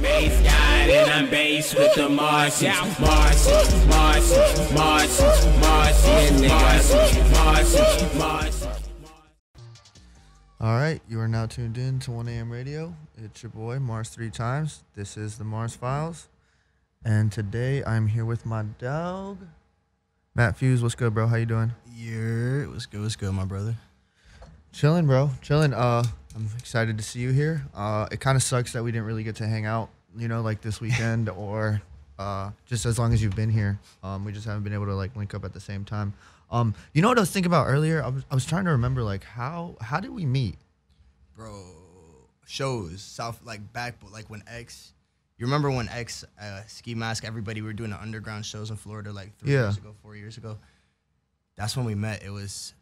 Bass God and I'm based with the Martians. All right, you are now tuned in to 1 a.m. radio. It's your boy, Mars 3 times. This is the Mars Files. And today I'm here with my dog, Matt Fuze. What's good, bro? How you doing? Yeah, what's good, my brother? Chilling, bro. Chilling. I'm excited to see you here. It kind of sucks that we didn't really get to hang out, like this weekend or just as long as you've been here. We just haven't been able to link up at the same time. You know what I was thinking about earlier? I was trying to remember how did we meet? Bro, shows, when X, you remember when X, Ski Mask, everybody, we were doing the underground shows in Florida 3 years ago, 4 years ago. That's when we met. It was,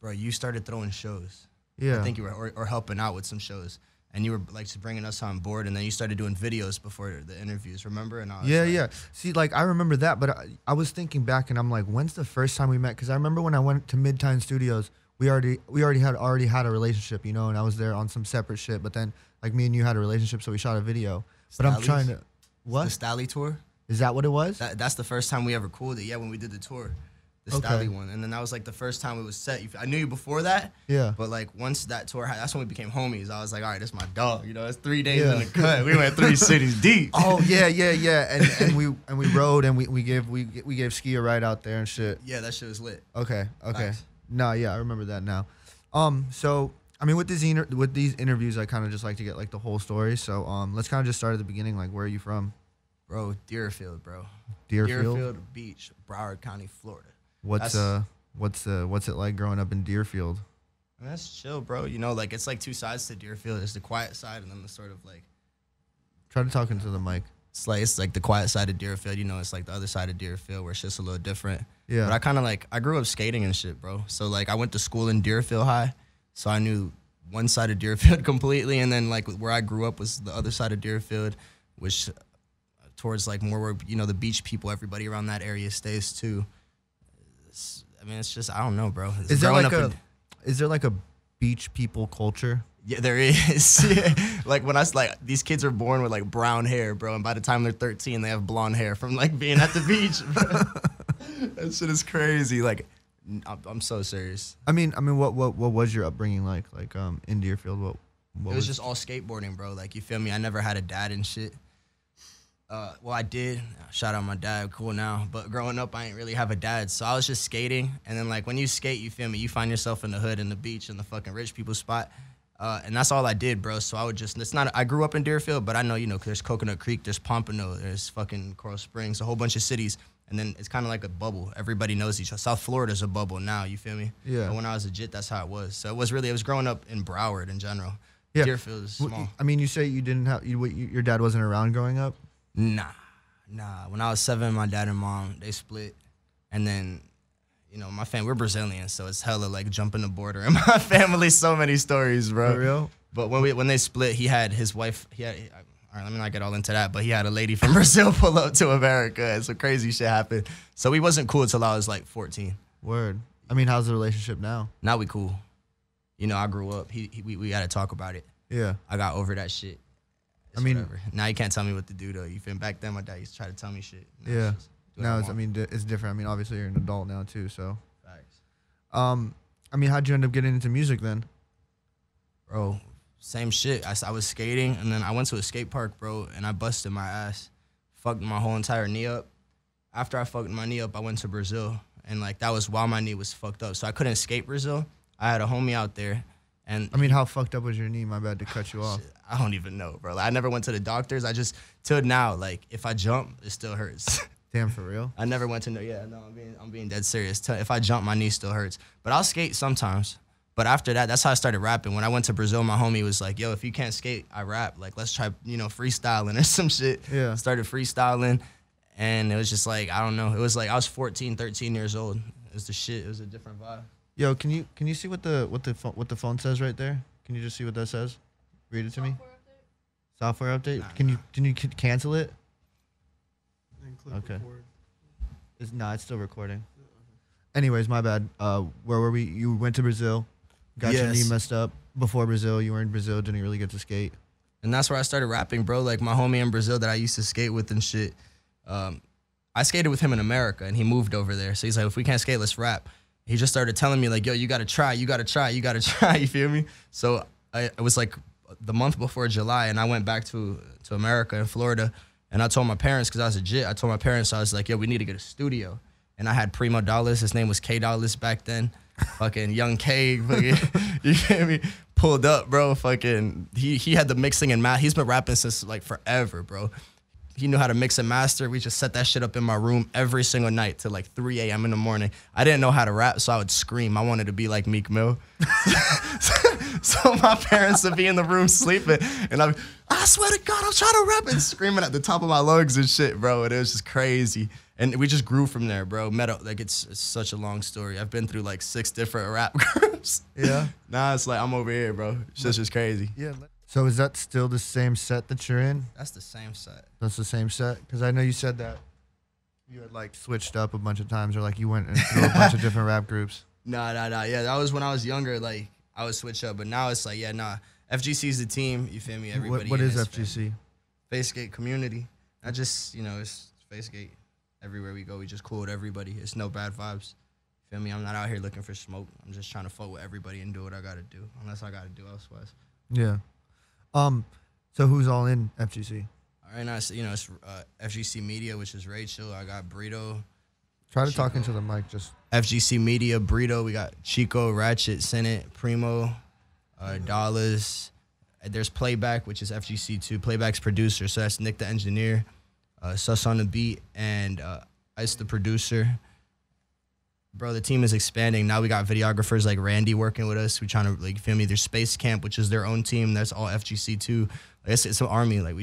bro, you started throwing shows. Yeah. I think you were, or helping out with some shows. And you were just bringing us on board, and then you started doing videos before the interviews, remember? And yeah. See, I remember that, but I was thinking back, and I'm like, when's the first time we met? Because I remember when I went to Midtime Studios, we already had a relationship, and I was there on some separate shit. But then, me and you had a relationship, so we shot a video. But I'm trying to, what? The Stally tour? Is that what it was? That's the first time we ever cooled it. Yeah, when we did the tour. The Stally one, and then that was the first time it was set. I knew you before that, but once that tour, that's when we became homies. I was like, all right, that's my dog. It's 3 days in the cut. We went 3 cities deep. Oh yeah, and we rode and we gave Ski a ride out there and shit. Yeah, that shit was lit. Okay. Nice. No, yeah, I remember that now. So I mean, with these interviews, I kind of just like to get the whole story. So let's kind of just start at the beginning. Where are you from? Bro, Deerfield, bro. Deerfield Beach, Broward County, Florida. What's it like growing up in Deerfield? I mean, that's chill, bro. It's two sides to Deerfield. There's the quiet side and then the sort of Try to talk into the mic. It's the quiet side of Deerfield. It's the other side of Deerfield where it's just a little different. Yeah. But I kind of I grew up skating and shit, bro. So I went to school in Deerfield High, so I knew one side of Deerfield completely, and then where I grew up was the other side of Deerfield, which towards more where the beach people, everybody around that area stays too. I mean, it's just, I don't know, bro. Is there a beach people culture? Yeah, there is. When these kids are born with brown hair, bro, and by the time they're 13, they have blonde hair from being at the beach. Bro. That shit is crazy. I'm so serious. I mean, what was your upbringing like in Deerfield? What it was just all skateboarding, bro. You feel me? I never had a dad and shit. Well, I did. Shout out my dad, cool now. But growing up, I didn't really have a dad. So I was just skating. And then, when you skate, you feel me? You find yourself in the hood, in the beach, in the fucking rich people spot. And that's all I did, bro. So I would just, I grew up in Deerfield, but I know, 'cause there's Coconut Creek, there's Pompano, there's fucking Coral Springs, a whole bunch of cities. And then it's kind of like a bubble. Everybody knows each other. South Florida's a bubble now, you feel me? Yeah. But when I was legit, that's how it was. So it was growing up in Broward in general. Yeah. Deerfield is small. I mean, you say you didn't have, your dad wasn't around growing up? Nah. When I was 7, my dad and mom, they split. And then, my family, we're Brazilian, so it's hella jumping the border. And my family, so many stories, bro. For real? But when they split, he had his wife, all right, let me not get all into that, but he had a lady from Brazil pull up to America, and some crazy shit happened. So we wasn't cool until I was 14. Word. I mean, how's the relationship now? Now we cool. I grew up. We had to talk about it. Yeah. I got over that shit. Whatever. Now you can't tell me what to do though. You feel back then my dad used to try to tell me shit. Yeah. Now it's different. I mean, obviously you're an adult now too, so. Facts. I mean, how'd you end up getting into music then? Bro, same shit. I was skating and then I went to a skate park, bro, and I busted my ass. Fucked my whole entire knee up. After I fucked my knee up, I went to Brazil, and that was while my knee was fucked up. So I couldn't skate Brazil. I had a homie out there. And I mean, how fucked up was your knee? My bad to cut you off. I don't even know, bro. I never went to the doctors. I just, till now, if I jump, it still hurts. Damn, for real? I never went to no. Yeah, no, I'm being dead serious. If I jump, my knee still hurts. But I'll skate sometimes. But after that, that's how I started rapping. When I went to Brazil, my homie was like, "Yo, if you can't skate, I rap. Let's try, freestyling or some shit." Yeah. Started freestyling, and it was just I don't know. It was I was 14, 13 years old. It was the shit. It was a different vibe. Yo, can you see what the phone says right there? Can you just see what that says? Read it to me. Software update. Nah, Can you cancel it? And click Okay. record. It's still recording. Anyways, my bad. Where were we? You went to Brazil, got your knee Yes. messed up. Before Brazil, you were in Brazil, didn't really get to skate. And that's where I started rapping, bro. Like my homie in Brazil that I used to skate with and shit. I skated with him in America, and he moved over there. So he's like, if we can't skate, let's rap. He just started telling me like, yo, you gotta try, you gotta try, you gotta try. You feel me? So it was like the month before July, and I went back to America in Florida, and I told my parents, because I was legit, I told my parents, I was like, yo, we need to get a studio. And I had Primo Dollars, his name was K Dollars back then. Fucking young K, fucking, you feel me? Pulled up, bro. Fucking, he had the mixing and math. He's been rapping since like forever, bro. He knew how to mix and master. We just set that shit up in my room every single night till like 3 a.m. in the morning. I didn't know how to rap, so I would scream. I wanted to be like Meek Mill. So my parents would be in the room sleeping, and I swear to God, I'm trying to rap and screaming at the top of my lungs and shit, bro. And it was just crazy. And we just grew from there, bro. Like it's such a long story. I've been through like 6 different rap groups. Yeah. Nah, it's like I'm over here, bro. It's just crazy. Yeah. So is that still the same set that you're in? That's the same set. That's the same set? Because I know you said that you had like switched up a bunch of times, or like you went into a bunch of different rap groups. Nah. Yeah, that was when I was younger. Like I would switch up, but now it's like, yeah, nah. FGC is the team. You feel me? Everybody. What is FGC? Facegate community. I just, it's Facegate. Everywhere we go, we just cool with everybody. It's no bad vibes. Feel me? I'm not out here looking for smoke. I'm just trying to fuck with everybody and do what I gotta do, unless I gotta do elsewise. Yeah. So who's all in FGC? All right, now it's FGC Media, which is Rachel. I got Burrito. Try to Chico. talk into the mic. Just FGC Media, Burrito. We got Chico, Ratchet, Senate, Primo, Dollars. There's Playback, which is FGC2. Playback's producer, so that's Nick the engineer. Sus on the beat, and Ice the producer. Bro, the team is expanding. Now we got videographers like Randy working with us. We trying to, like, feel me? There's Space Camp, which is their own team. That's all FGC too. Like, it's an army. Like,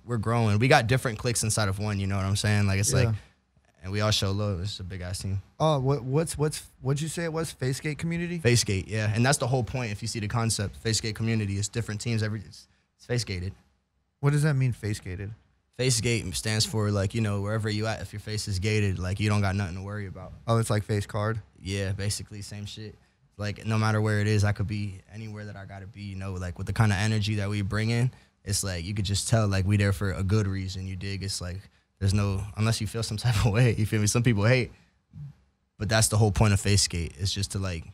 we're growing. We got different cliques inside of one, you know what I'm saying? Like, it's like, and we all show love. It's a big ass team. oh, what'd you say it was? Facegate community? Facegate, yeah. And that's the whole point. If you see the concept, Facegate community, it's different teams. It's Facegated. What does that mean, facegated? Facegate stands for, like, wherever you at, if your face is gated, like, you don't got nothing to worry about. Oh, it's like face card? Yeah, basically, same shit. Like, no matter where it is, I could be anywhere that I gotta be, like, with the kind of energy that we bring in, it's like, you could just tell, like, we there for a good reason, you dig? It's like, there's no, unless you feel some type of way, you feel me? Some people hate, but that's the whole point of Facegate. It's just to, like,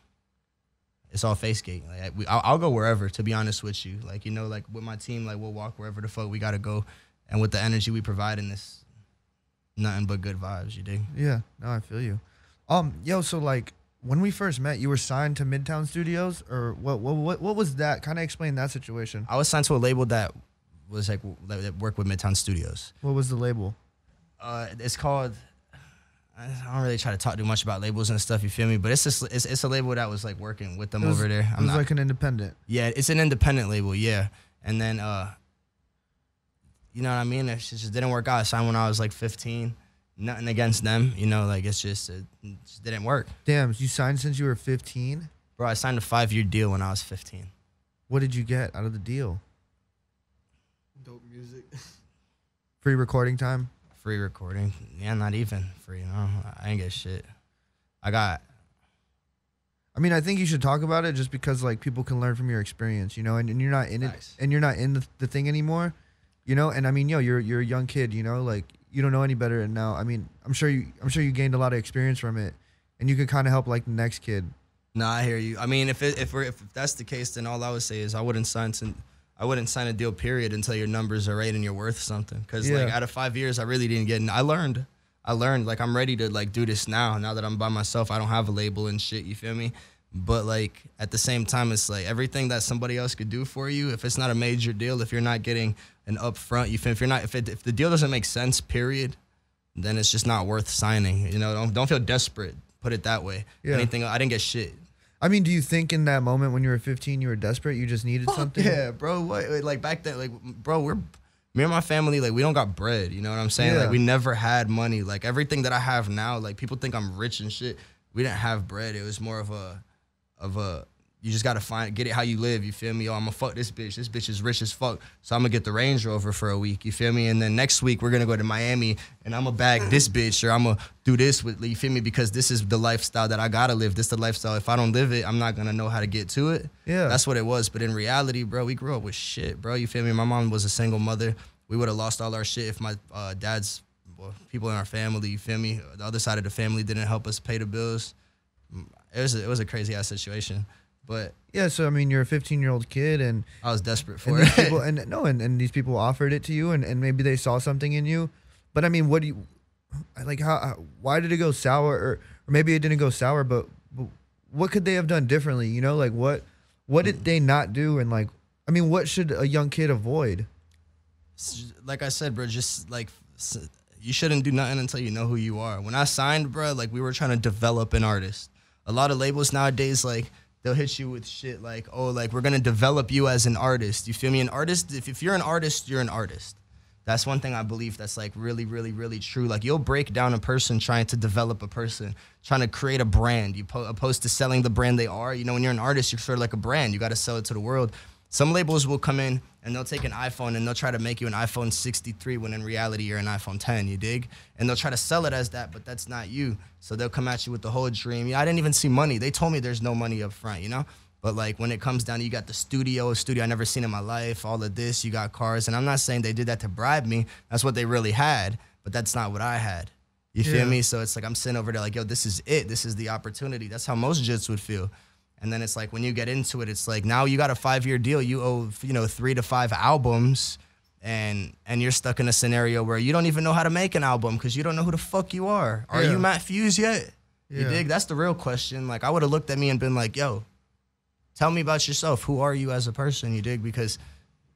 it's all Facegate. Like, I'll go wherever, to be honest with you. Like, like, with my team, like, we'll walk wherever the fuck we gotta go. And with the energy we provide in this, nothing but good vibes, you dig? Yeah, no, I feel you. Yo, so like when we first met, you were signed to Midtown Studios, or what was that? Kind of explain that situation. I was signed to a label that was like that worked with Midtown Studios. What was the label? It's called. I don't really try to talk too much about labels and stuff. You feel me? But it's just it's a label that was like working with them over there. It was like an independent. Yeah, it's an independent label. Yeah, and then you know what I mean? It just didn't work out. I signed when I was like 15. Nothing against them, like it just didn't work. Damn, you signed since you were 15? Bro, I signed a 5-year deal when I was 15. What did you get out of the deal? Dope music. Free recording time? Free recording. Yeah, not even free, I ain't get shit. I mean, I think you should talk about it just because like people can learn from your experience, and you're not in it, and you're not in the thing anymore. And I mean, you're a young kid, like you don't know any better. And now, I mean, I'm sure you gained a lot of experience from it, and you could kind of help like the next kid. Nah, I hear you. I mean, if that's the case, then all I would say is I wouldn't sign a deal, period, until your numbers are right and you're worth something. Because like out of 5 years, I really didn't get. I learned. Like I'm ready to like do this now. Now that I'm by myself, I don't have a label and shit. You feel me? But like at the same time, it's like everything that somebody else could do for you. If it's not a major deal, if you're not getting an upfront, if the deal doesn't make sense, period, then it's just not worth signing. Don't feel desperate. Put it that way. Yeah. Anything, I didn't get shit. I mean, do you think in that moment when you were 15, you were desperate? You just needed something? Yeah, bro. What? Like back then, like, bro, me and my family, like, we don't got bread. You know what I'm saying? Yeah. Like, we never had money. Like, everything that I have now, like, people think I'm rich and shit. We didn't have bread. It was more of a you just gotta get it how you live. You feel me? Oh, I'm gonna fuck this bitch. This bitch is rich as fuck, so I'm gonna get the Range Rover for a week. You feel me? And then next week we're gonna go to Miami, and I'm gonna bag this bitch, or I'm gonna do this with. You feel me? Because this is the lifestyle that I gotta live. This is the lifestyle. If I don't live it, I'm not gonna know how to get to it. Yeah, that's what it was. But in reality, bro, we grew up with shit, bro. You feel me? My mom was a single mother. We would have lost all our shit if my people in our family. You feel me? The other side of the family didn't help us pay the bills. It was a crazy ass situation. But yeah, so I mean, you're a 15-year-old kid, and I was desperate for it. And these people offered it to you, and maybe they saw something in you. But I mean, what do you like? Why did it go sour, or maybe it didn't go sour? But what could they have done differently? You know, like what did they not do? And like, I mean, what should a young kid avoid? Like I said, bro, just like you shouldn't do nothing until you know who you are. When I signed, bro, like we were trying to develop an artist. A lot of labels nowadays, like, they'll hit you with shit like, oh, like, we're going to develop you as an artist. You feel me? An artist, if you're an artist, you're an artist. That's one thing I believe that's, like, really, really, really true. Like, you'll break down a person trying to develop a person, trying to create a brand, opposed to selling the brand they are. You know, when you're an artist, you're sort of like a brand. You got to sell it to the world. Some labels will come in and they'll take an iPhone and they'll try to make you an iPhone 63 when in reality you're an iPhone 10, you dig? And they'll try to sell it as that, but that's not you. So they'll come at you with the whole dream. Yeah, I didn't even see money. They told me there's no money up front, you know? But like when it comes down to, you got the studio I never seen in my life, all of this, you got cars. And I'm not saying they did that to bribe me. That's what they really had, but that's not what I had. You feel me? So it's like I'm sitting over there like, yo, this is it. This is the opportunity. That's how most jits would feel. And then it's like when you get into it, it's like now you got a 5-year deal. You owe 3 to 5 albums, and you're stuck in a scenario where you don't even know how to make an album because you don't know who the fuck you are. Are you Matt Fuze yet? You dig? That's the real question. Like I would have looked at me and been like, yo, tell me about yourself. Who are you as a person? You dig? Because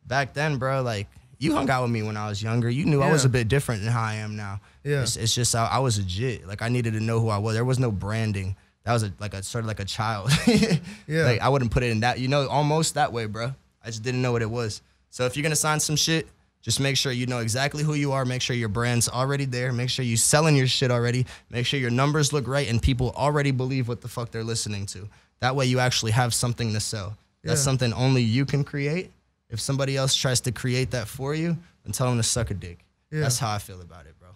back then, bro, like you hung out with me when I was younger. You knew I was a bit different than how I am now. Yeah. It's just I was legit. Like I needed to know who I was. There was no branding. That was sort of like a child. Yeah. Like I wouldn't put it in that, almost that way, bro. I just didn't know what it was. So if you're gonna sign some shit, just make sure you know exactly who you are. Make sure your brand's already there. Make sure you selling your shit already. Make sure your numbers look right and people already believe what the fuck they're listening to. That way you actually have something to sell. That's something only you can create. If somebody else tries to create that for you, then tell them to suck a dick. Yeah. That's how I feel about it, bro.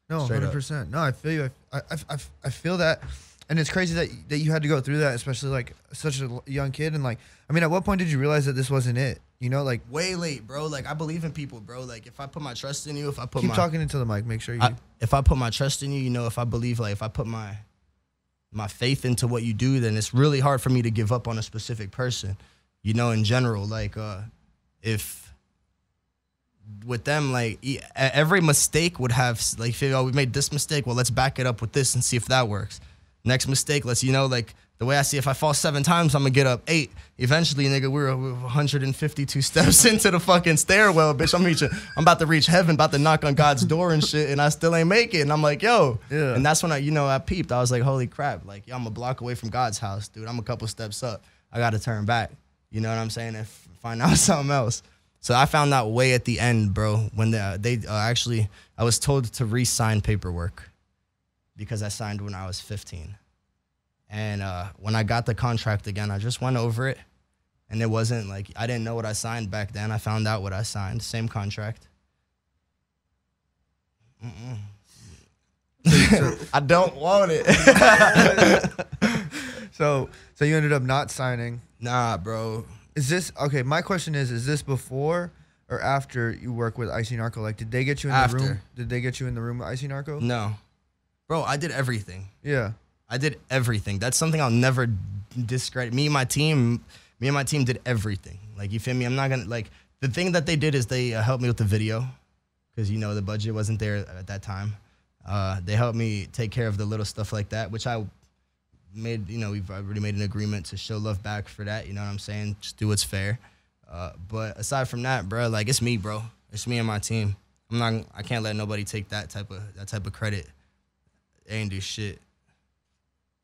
No, 100%. No, I feel you. I feel that. And it's crazy that you had to go through that, especially like such a young kid. And like, I mean, at what point did you realize that this wasn't it? You know, like way late, bro. Like I believe in people, bro. Like if I put my trust in you, keep talking into the mic, make sure you. If I put my trust in you, if I believe, like if I put my faith into what you do, then it's really hard for me to give up on a specific person. In general, like if with them, like every mistake would have like, oh, we made this mistake. Well, let's back it up with this and see if that works. Next mistake, let's, like the way I see, if I fall 7 times, I'm gonna get up 8. Eventually, nigga, we're 152 steps into the fucking stairwell, bitch. I'm about to reach heaven, about to knock on God's door and shit, and I still ain't make it. And I'm like, yo. Yeah. And that's when I peeped. I was like, holy crap. Like, yo, I'm a block away from God's house, dude. I'm a couple steps up. I gotta turn back. You know what I'm saying? And find out something else. So I found out way at the end, bro, when they actually, I was told to re-sign paperwork because I signed when I was 15. And when I got the contract again, I just went over it. And it wasn't like, I didn't know what I signed back then. I found out what I signed, same contract. I don't want it. So you ended up not signing. Nah, bro. Is this, okay, my question is this before or after you work with Icy Narco? Like, did they get you in the room? Did they get you in the room with Icy Narco? No. Bro, I did everything. Yeah. I did everything. That's something I'll never discredit. Me and my team did everything. Like, you feel me? I'm not going to, like, the thing that they did is they helped me with the video because, the budget wasn't there at that time. They helped me take care of the little stuff like that, which I made, we've already made an agreement to show love back for that. You know what I'm saying? Just do what's fair. But aside from that, bro, like, it's me, bro. It's me and my team. I can't let nobody take that type of credit. They ain't do shit.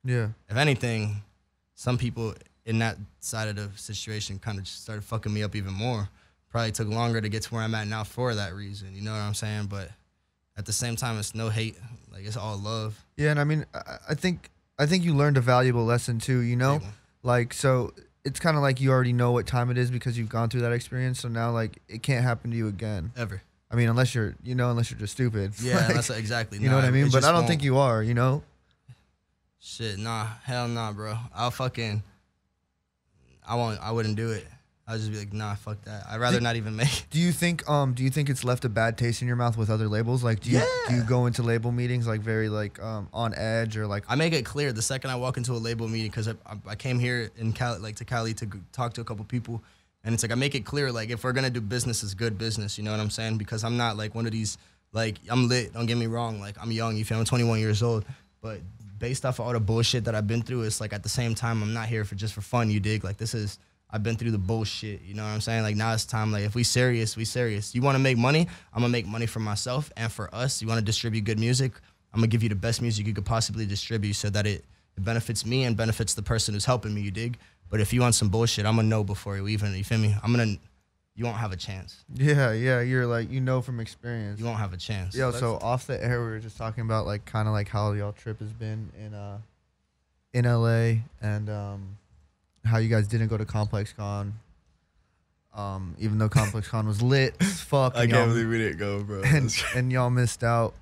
Yeah. If anything, some people in that side of the situation kind of just started fucking me up even more. Probably took longer to get to where I'm at now for that reason. You know what I'm saying? But at the same time, it's no hate. Like, it's all love. Yeah, and I mean, I think you learned a valuable lesson too, Like, so it's kind of like you already know what time it is because you've gone through that experience. So now like it can't happen to you again. Ever. I mean, unless you're just stupid. Yeah, Like, that's exactly. You know what I mean? But I don't think you are, you know? Shit, nah, hell nah, bro. I wouldn't do it. I'd just be like, nah, fuck that. I'd rather not even make it. Do you think it's left a bad taste in your mouth with other labels? Like, do you go into label meetings like very like on edge or like? I make it clear the second I walk into a label meeting because I came here in Cali, like to Cali to talk to a couple people, and it's like I make it clear like if we're gonna do business, it's good business. You know what I'm saying? Because I'm not like one of these like I'm lit. Don't get me wrong. Like I'm young. You feel? I'm 21 years old, but based off of all the bullshit that I've been through, it's like at the same time I'm not here for just for fun. You dig? Like I've been through the bullshit, you know what I'm saying? Like now it's time, like if we serious, we serious. You wanna make money? I'm gonna make money for myself and for us. You wanna distribute good music? I'm gonna give you the best music you could possibly distribute so that it benefits me and benefits the person who's helping me, you dig? But if you want some bullshit, I'm gonna know before you even, you feel me? You won't have a chance. Yeah, you're like, you know from experience. You won't have a chance. Yo, so off the air, we were just talking about like kind of like how y'all trip has been in LA and how you guys didn't go to Complex Con, even though Complex Con was lit as fuck. I can't believe we didn't go, bro. And y'all missed out.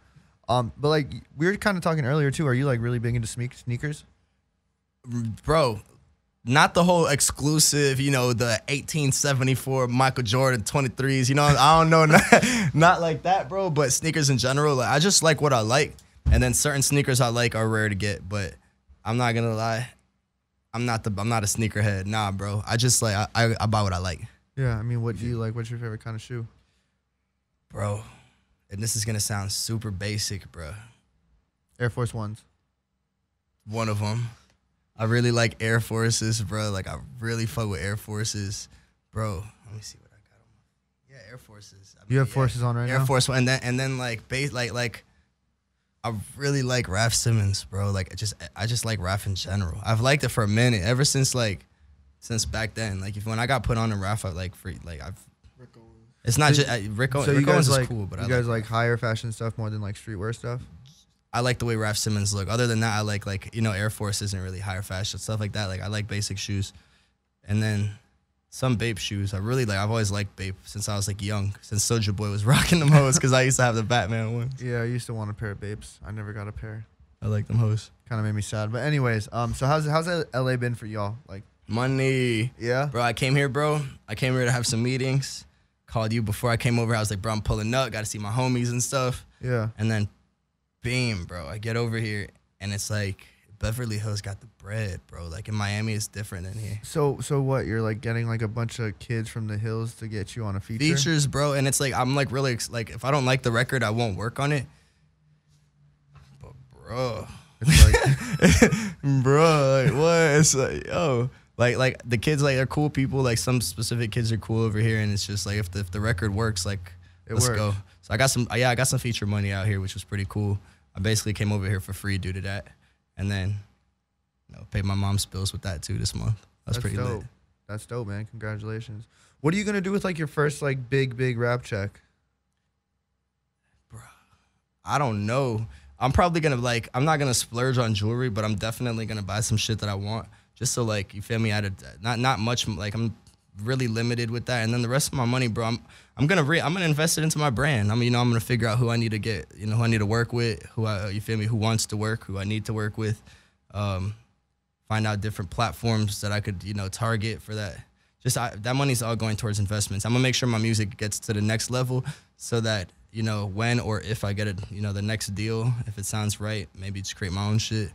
But like we were kind of talking earlier too. Are you like really big into sneakers? Bro, not the whole exclusive, you know, the 1874 Michael Jordan 23s. You know, I don't know, not like that, bro. But sneakers in general, like I just like what I like, and then certain sneakers I like are rare to get. But I'm not gonna lie. I'm not a sneakerhead, nah, bro. I just like I buy what I like. Yeah, I mean, what do you like? What's your favorite kind of shoe, bro? And this is gonna sound super basic, bro. Air Force Ones. One of them. I really like Air Forces, bro. Like I really fuck with Air Forces, bro. Let me see what I got on. Yeah, Air Forces. You have Forces on right now. Air Force One, and then like base like. I really like Raf Simons, bro. Like I just like Raf in general. I've liked it for a minute, ever since back then. Like when I got put on to Raf, I like free. Like Rick Owens. It's not just Rick Owens. So Rick Owens like, is cool, but you guys like higher fashion stuff more than like streetwear stuff. I like the way Raf Simons look. Other than that, I like you know Air Force isn't really higher fashion stuff like that. Like I like basic shoes, and then some Bape shoes. I really like. I've always liked Bape since I was like young. Since Soulja Boy was rocking them hoes, because I used to have the Batman ones. Yeah, I used to want a pair of Bapes. I never got a pair. I like them hoes. Kind of made me sad. But anyways, so how's LA been for y'all? Like money. Yeah. Bro, I came here, bro. I came here to have some meetings. Called you before I came over. I was like, bro, I'm pulling up. Got to see my homies and stuff. Yeah. And then, beam, bro. I get over here and it's like Beverly Hills got the bread, bro. Like in Miami, it's different than here. So what? You're like getting like a bunch of kids from the hills to get you on a feature? Features, bro. And it's like, I'm like really, like if I don't like the record, I won't work on it. But bro. It's like, bro, like what? It's like, yo. Like the kids, like they're cool people. Like some specific kids are cool over here. And it's just like, if the record works, like let's go. So I got some feature money out here, which was pretty cool. I basically came over here for free due to that. And then, you know, paid my mom's bills with that too this month. That's pretty dope. lit. That's dope, man. Congratulations. What are you gonna do with like your first like big rap check? Bro, I don't know. I'm probably gonna like, I'm not gonna splurge on jewelry, but I'm definitely gonna buy some shit that I want. Just so like, you feel me? Not much, like I'm really limited with that. And then the rest of my money, bro, I'm gonna invest it into my brand. I mean, you know, I'm gonna figure out who I need to get, you know, who I need to work with, you feel me, who wants to work, who I need to work with. Find out different platforms that I could, you know, target for that. That money's all going towards investments. I'm gonna make sure my music gets to the next level so that, you know, when or if I get you know, the next deal, if it sounds right, maybe just create my own shit.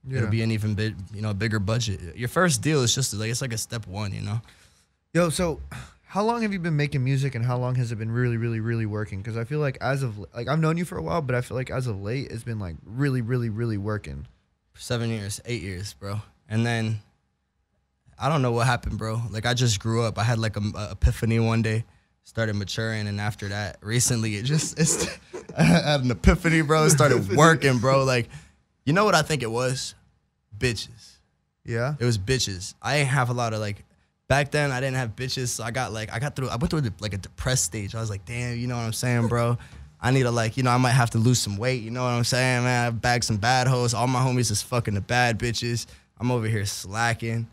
Yeah. It'll be an even bit, you know, a bigger budget. Your first deal is just like, it's like a step one, you know? Yo, so how long have you been making music and how long has it been really working? Because I feel like I've known you for a while, but I feel like as of late, it's been like really working. 7 years, 8 years, bro. And then I don't know what happened, bro. Like I just grew up. I had like a epiphany one day, started maturing. And after that, recently I had an epiphany, bro. It started working, bro. Like, you know what I think it was? Bitches. Yeah? It was bitches. I ain't have a lot of like, back then I didn't have bitches. So I went through like a depressed stage. I was like, damn, you know what I'm saying, bro? I need to like, you know, I might have to lose some weight. You know what I'm saying, man? I bagged some bad hoes. All my homies is fucking the bad bitches. I'm over here slacking.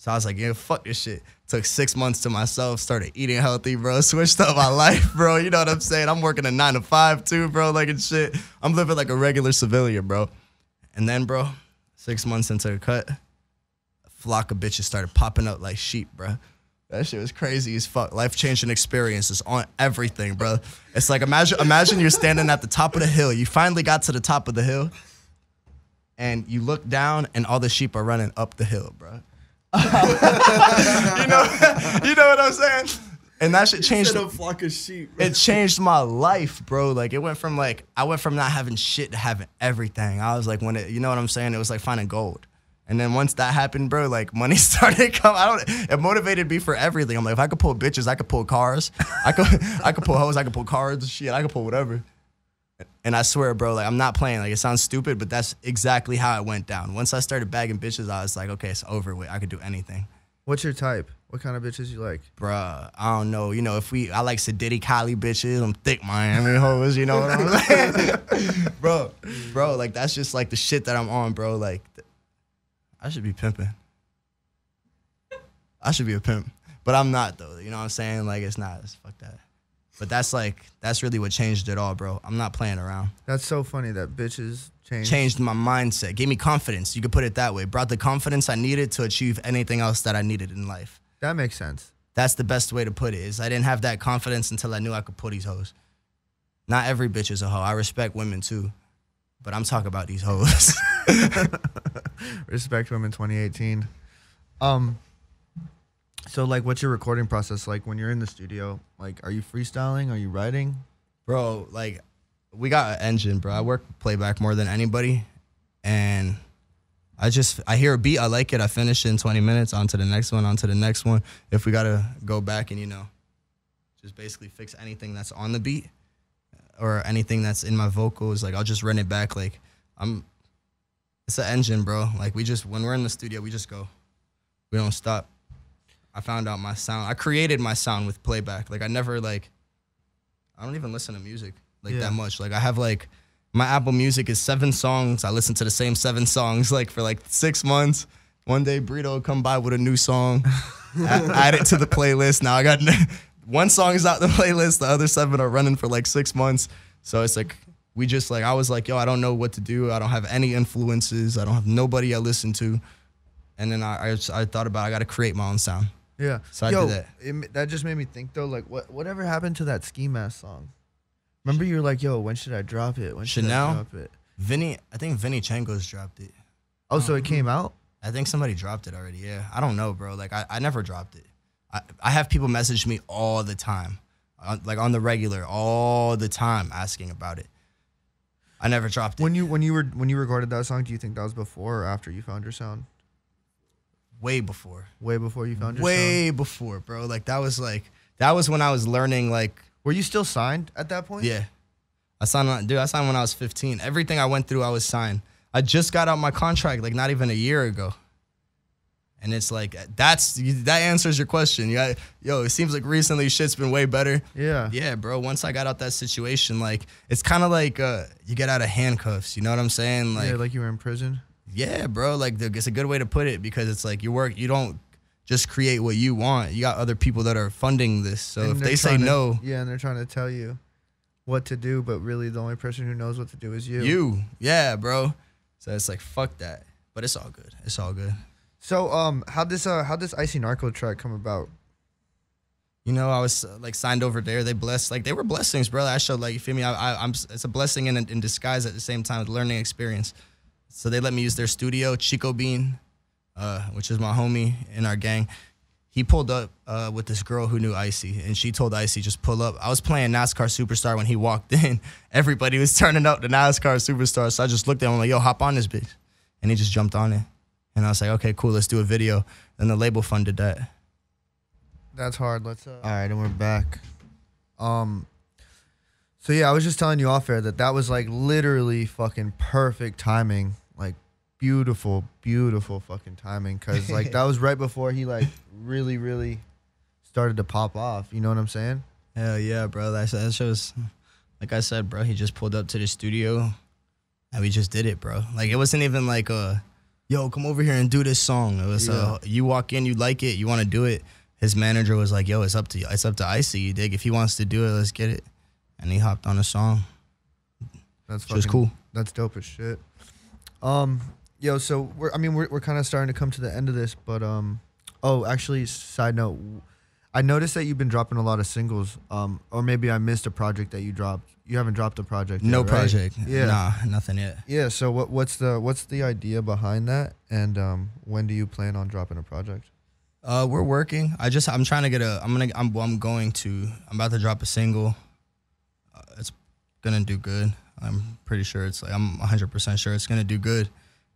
So I was like, yeah, fuck this shit. Took 6 months to myself, started eating healthy, bro. Switched up my life, bro. You know what I'm saying? I'm working a 9 to 5 too, bro. Like and shit. I'm living like a regular civilian, bro. And then, bro, 6 months into the cut, a flock of bitches started popping up like sheep, bro. That shit was crazy as fuck. Life-changing experiences on everything, bro. It's like imagine you're standing at the top of the hill. You finally got to the top of the hill, and you look down, and all the sheep are running up the hill, bro. you know what I'm saying? And that shit changed. A flock of sheep, bro. It changed my life, bro. Like I went from not having shit to having everything. I was like, you know what I'm saying? It was like finding gold. And then once that happened, bro, like money started coming. It motivated me for everything. I'm like, if I could pull bitches, I could pull cars. I could pull hoes. I could pull cars. Shit, I could pull whatever. And I swear, bro, like I'm not playing. Like it sounds stupid, but that's exactly how it went down. Once I started bagging bitches, I was like, okay, it's over with. I could do anything. What's your type? What kind of bitches you like? Bruh, I don't know. You know, I like Sadiddy Kylie bitches. I'm thick Miami hoes. You know what I'm saying? bro, like that's just like the shit that I'm on, bro. Like I should be pimping. I should be a pimp, but I'm not though. You know what I'm saying? Like it's not. Fuck that. But that's really what changed it all, bro. I'm not playing around. That's so funny that bitches changed my mindset, gave me confidence. You could put it that way. Brought the confidence I needed to achieve anything else that I needed in life. That makes sense. That's the best way to put it. Is I didn't have that confidence until I knew I could pull these hoes. Not every bitch is a hoe. I respect women too, but I'm talking about these hoes. Respect women 2018. So like, what's your recording process like when you're in the studio? Like, are you freestyling? Are you writing? Bro, like, we got an engine, bro. I work playback more than anybody, and I hear a beat, I like it, I finish it in 20 minutes, on to the next one. If we gotta go back and, you know, just basically fix anything that's on the beat or anything that's in my vocals, like, I'll just run it back. Like, it's an engine, bro. Like, when we're in the studio, we just go. We don't stop. I found out my sound. I created my sound with playback. Like, I don't even listen to music that much. Like, I have, like, my Apple Music is 7 songs. I listen to the same 7 songs, like, for, like, 6 months. One day, Burrito will come by with a new song, add it to the playlist. Now I got 1 song is out the playlist. The other 7 are running for, like, 6 months. So it's, like, I was like, yo, I don't know what to do. I don't have any influences. I don't have nobody I listen to. And then I thought about I got to create my own sound. Yeah. So I did that. That just made me think, though, like, whatever happened to that Ski Mask song? Remember you were like, yo, when should I drop it? When should I drop it? I think Vinny Changos dropped it. Oh, so it came out? I think somebody dropped it already, yeah. I don't know, bro. Like, I never dropped it. I have people message me all the time, like on the regular, all the time, asking about it. I never dropped it. When you recorded that song, do you think that was before or after you found your sound? Way before. Way before you found your sound? Way before, bro. Like, that was when I was learning, like. Were you still signed at that point? Yeah. I signed when I was 15. Everything I went through, I was signed. I just got out my contract, like, not even a year ago. And it's like, that answers your question. Yo, it seems like recently shit's been way better. Yeah. Yeah, bro. Once I got out that situation, like, it's kind of like you get out of handcuffs. You know what I'm saying? Like, yeah, like you were in prison. Yeah, bro. Like, it's a good way to put it, because it's like you don't just create what you want. You got other people that are funding this. So if they say no. Yeah, and they're trying to tell you what to do, but really the only person who knows what to do is you. You. Yeah, bro. So it's like, fuck that. But it's all good. It's all good. So how'd this Icy Narco track come about? You know, I was like signed over there. They were blessings, bro. I showed, like, you feel me? It's a blessing in disguise at the same time, a learning experience. So they let me use their studio. Chico Bean, which is my homie in our gang, he pulled up with this girl who knew Icy, and she told Icy, just pull up. I was playing NASCAR Superstar when he walked in. Everybody was turning up the NASCAR Superstar, so I just looked at him like, yo, hop on this bitch. And he just jumped on it. And I was like, okay, cool, let's do a video. And the label funded that. That's hard. All right, and we're back. So yeah, I was just telling you off air that was like literally fucking perfect timing. Like, beautiful, beautiful fucking timing. Cause like that was right before he like really, really started to pop off. You know what I'm saying? Hell yeah, bro. That shows, like I said, bro, he just pulled up to the studio and we just did it, bro. Like, it wasn't even like yo, come over here and do this song. It was you walk in, you like it, you want to do it. His manager was like, yo, it's up to Icy, you dig? If he wants to do it, let's get it. And he hopped on the song. That's just cool. That's dope as shit. Yo, so we're kind of starting to come to the end of this, but actually, side note, I noticed that you've been dropping a lot of singles. Or maybe I missed a project that you dropped. You haven't dropped a project yet, No right? project. Yeah. Nah, nothing yet. Yeah, so what's the idea behind that, and when do you plan on dropping a project? We're working. I'm trying to get I'm about to drop a single. It's gonna do good. I'm pretty sure I'm 100% sure it's gonna do good.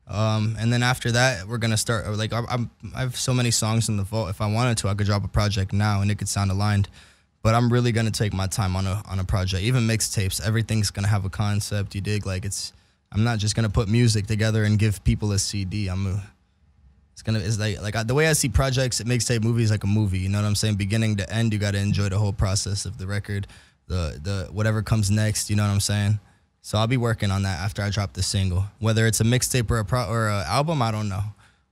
And then after that, we're gonna start. Like I have so many songs in the vault. If I wanted to, I could drop a project now and it could sound aligned. But I'm really gonna take my time on a project. Even mixtapes, everything's gonna have a concept. You dig? Like I'm not just gonna put music together and give people a CD. It's like the way I see projects, mixtape movies like a movie. You know what I'm saying? Beginning to end, you gotta enjoy the whole process of the record, the whatever comes next. You know what I'm saying? So I'll be working on that after I drop the single. Whether it's a mixtape or a album, I don't know.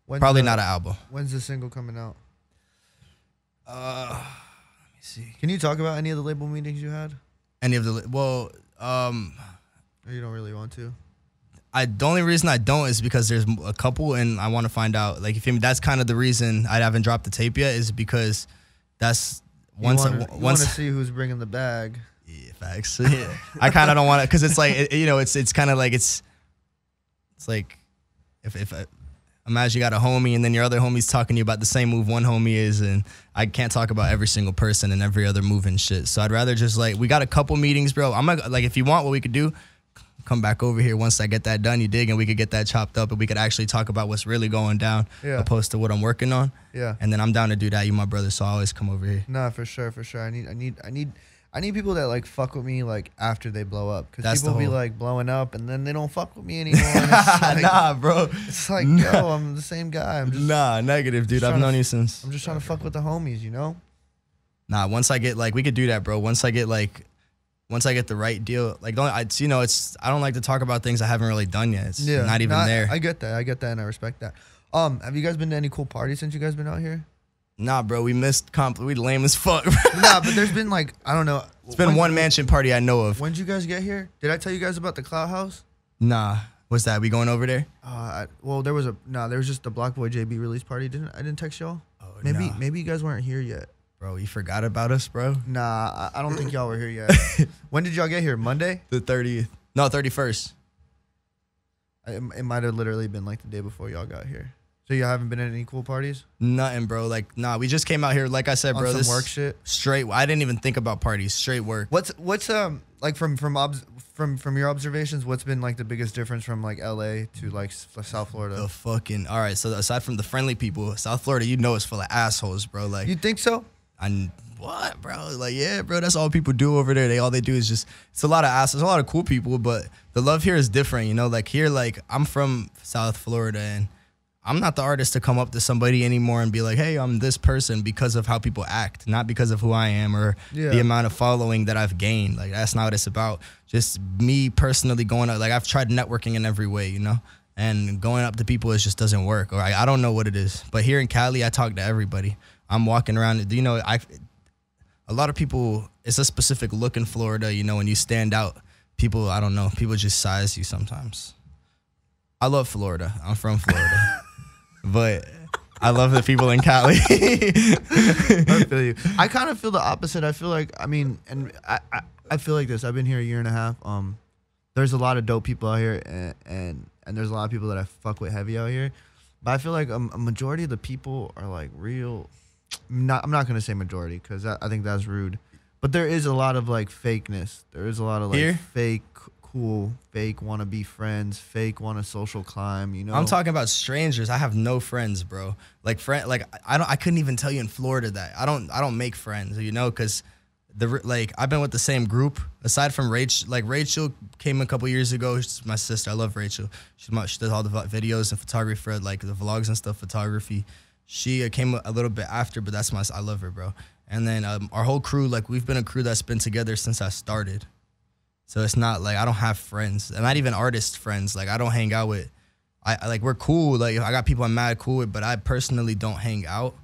Probably not an album. When's the single coming out? Let me see. Can you talk about any of the label meetings you had? Any of the Or you don't really want to? The only reason I don't is because there's a couple, and I want to find out. Like, that's kind of the reason I haven't dropped the tape yet, is because that's once you want to see who's bringing the bag. Yeah, facts. Yeah. I kind of don't want to, because it's like it's kind of like it's like if imagine you got a homie and then your other homie's talking to you about the same move one homie is, and I can't talk about every single person and every other move and shit. So I'd rather just we got a couple meetings, bro. I'm like, if you want, what we could do, come back over here once I get that done, you dig, and we could get that chopped up and we could actually talk about what's really going down, opposed to what I'm working on. Yeah. And then I'm down to do that. You my brother, so I always come over here. Nah, for sure. I need people that fuck with me after they blow up, because people be blowing up and then they don't fuck with me anymore. Nah, bro. It's yo, I'm the same guy. I'm just negative, dude. I've known you since. I'm just trying to fuck with the homies, you know. Nah, once I get we could do that, bro. Once I get the right deal, I don't like to talk about things I haven't really done yet. It's not even there. I get that, and I respect that. Have you guys been to any cool parties since you guys been out here? Nah, bro, we missed we lame as fuck. Nah, but there's been I don't know. It's been one mansion party I know of. When did you guys get here? Did I tell you guys about the Cloud House? Nah, what's that? We going over there? There was just the Block Boy JB release party. I didn't text y'all? Oh, maybe you guys weren't here yet. Bro, you forgot about us, bro? Nah, I don't think y'all were here yet. When did y'all get here? Monday? The 30th. No, 31st. It might have literally been the day before y'all got here. So you haven't been at any cool parties? Nothing, bro. We just came out here. Like I said, bro, on some this work shit. Straight. I didn't even think about parties. Straight work. What's from your observations? What's been the biggest difference from LA to South Florida? All right. So aside from the friendly people, South Florida, it's full of assholes, bro. You think so? What, bro? Yeah, bro. That's all people do over there. All they do is it's a lot of assholes, a lot of cool people, but the love here is different. Here, I'm from South Florida, and I'm not the artist to come up to somebody anymore and be like, hey, I'm this person, because of how people act, not because of who I am or the amount of following that I've gained. That's not what it's about. Just me personally going up. I've tried networking in every way, and going up to people, it just doesn't work. Or I don't know what it is. But here in Cali, I talk to everybody. I'm walking around. A lot of people, it's a specific look in Florida, when you stand out. People, I don't know, people just size you sometimes. I love Florida. I'm from Florida. But I love the people in Cali. I feel you. I kind of feel the opposite. I feel I feel like this. I've been here a year and a half. There's a lot of dope people out here, and there's a lot of people that I fuck with heavy out here. But I feel like a majority of the people are real. I'm not gonna say majority, because I think that's rude. But there is a lot of fakeness. There is a lot of fake cool, fake want to be friends, fake want to social climb, I'm talking about strangers. I have no friends, bro. I couldn't even tell you in Florida that I don't make friends, because I've been with the same group aside from Rachel. Rachel came a couple years ago. She's my sister. I love Rachel. She does all the videos and photography for the vlogs and stuff, photography. She came a little bit after, but I love her, bro. And then our whole crew, we've been a crew that's been together since I started. So it's not I don't have friends, and not even artist friends. I don't hang out with I like we're cool. Like I got people I'm mad cool with, but I personally don't hang out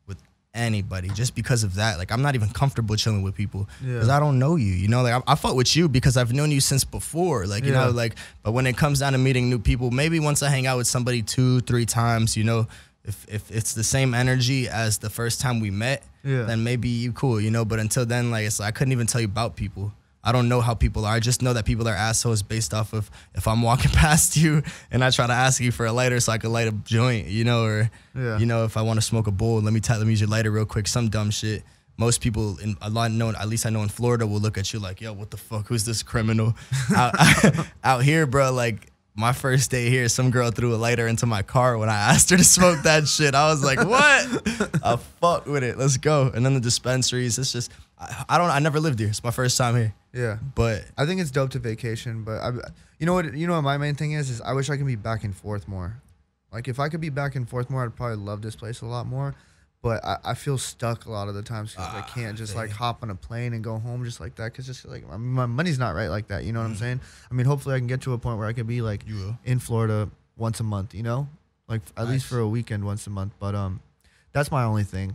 with anybody just because of that. Like I'm not even comfortable chilling with people because I don't know you. You know, like I fought with you because I've known you since before. Like you know, like but when it comes down to meeting new people, maybe once I hang out with somebody 2-3 times, you know, if it's the same energy as the first time we met, then maybe you cool. You know, but until then, like it's like I couldn't even tell you about people. I don't know how people are. I just know that people are assholes based off of if I'm walking past you and I try to ask you for a lighter so I could light a joint, you know, or you know, if I want to smoke a bowl, let me use your lighter real quick. Some dumb shit. Most people in a lot known, at least I know in Florida, will look at you like, yo, what the fuck? Who's this criminal? Out here, bro, like my first day here, some girl threw a lighter into my car when I asked her to smoke that shit. I was like, what? I fuck with it. Let's go. And then the dispensaries, it's just, I never lived here. It's my first time here. Yeah, but I think it's dope to vacation. But you know what my main thing is I wish I could be back and forth more. Like if I could be back and forth more, I'd probably love this place a lot more. But I feel stuck a lot of the times because I can't just like hop on a plane and go home just like that. Because just like my money's not right like that. You know what I'm saying? I mean, hopefully I can get to a point where I could be like in Florida once a month. You know, like at least for a weekend once a month. But that's my only thing.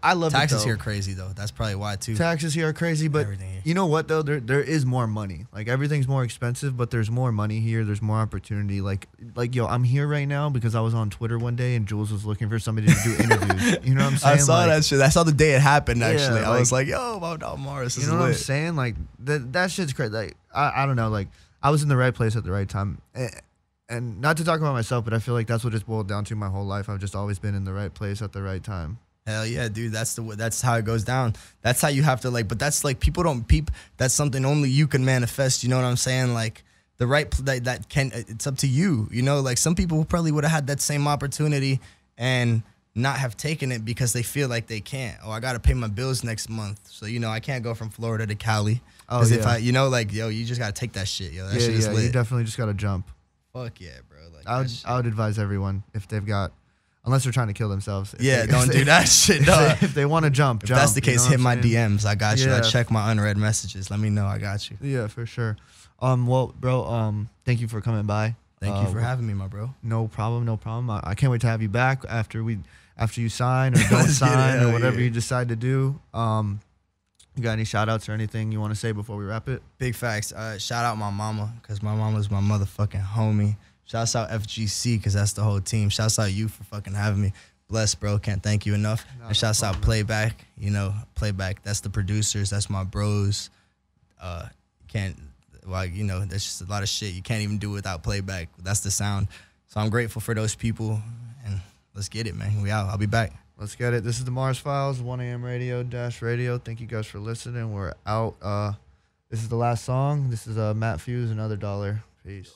I love taxes here crazy though. That's probably why too. Taxes here are crazy, but you know what though? There is more money. Like everything's more expensive, but there's more money here. There's more opportunity. Like yo, I'm here right now because I was on Twitter one day and Jules was looking for somebody to do interviews. You know what I'm saying? I saw that shit. I saw the day it happened. Actually, like, I was like, yo, Mount Morris is you know what lit. I'm saying? Like that shit's crazy. Like I don't know. Like I was in the right place at the right time. And not to talk about myself, but I feel like that's what it's boiled down to my whole life. I've just always been in the right place at the right time. Hell yeah, dude. That's how it goes down. That's how you have to like. But that's like people don't peep. That's something only you can manifest. You know what I'm saying? Like the right that can. It's up to you. You know, like some people probably would have had that same opportunity and not have taken it because they feel like they can't. Oh, I gotta pay my bills next month, so you know I can't go from Florida to Cali. Because if I, you know, like yo, you just gotta take that shit, yo. That shit is lit. You definitely just gotta jump. Fuck yeah, bro. Like I would advise everyone if they've got. Unless they're trying to kill themselves. Don't do that shit. No. If they want to jump, if that's the case, hit my DMs. I got you. Yeah. I check my unread messages. Let me know. I got you. Yeah, for sure. Well, bro, thank you for coming by. Thank you for having me, my bro. No problem. I can't wait to have you back after you sign or don't sign or whatever you decide to do. You got any shout outs or anything you want to say before we wrap it? Big facts. Shout out my mama, because my mama's my motherfucking homie. Shouts out FGC, because that's the whole team. Shouts out you for fucking having me. Bless, bro. Can't thank you enough. And shouts out Playback. You know, Playback. That's the producers. That's my bros. You know, there's just a lot of shit you can't even do without Playback. That's the sound. So I'm grateful for those people. And let's get it, man. We out. I'll be back. Let's get it. This is the Mars Files, 1 a.m. radio. Thank you guys for listening. We're out. This is the last song. This is Matt Fuze, Another Dollar. Peace.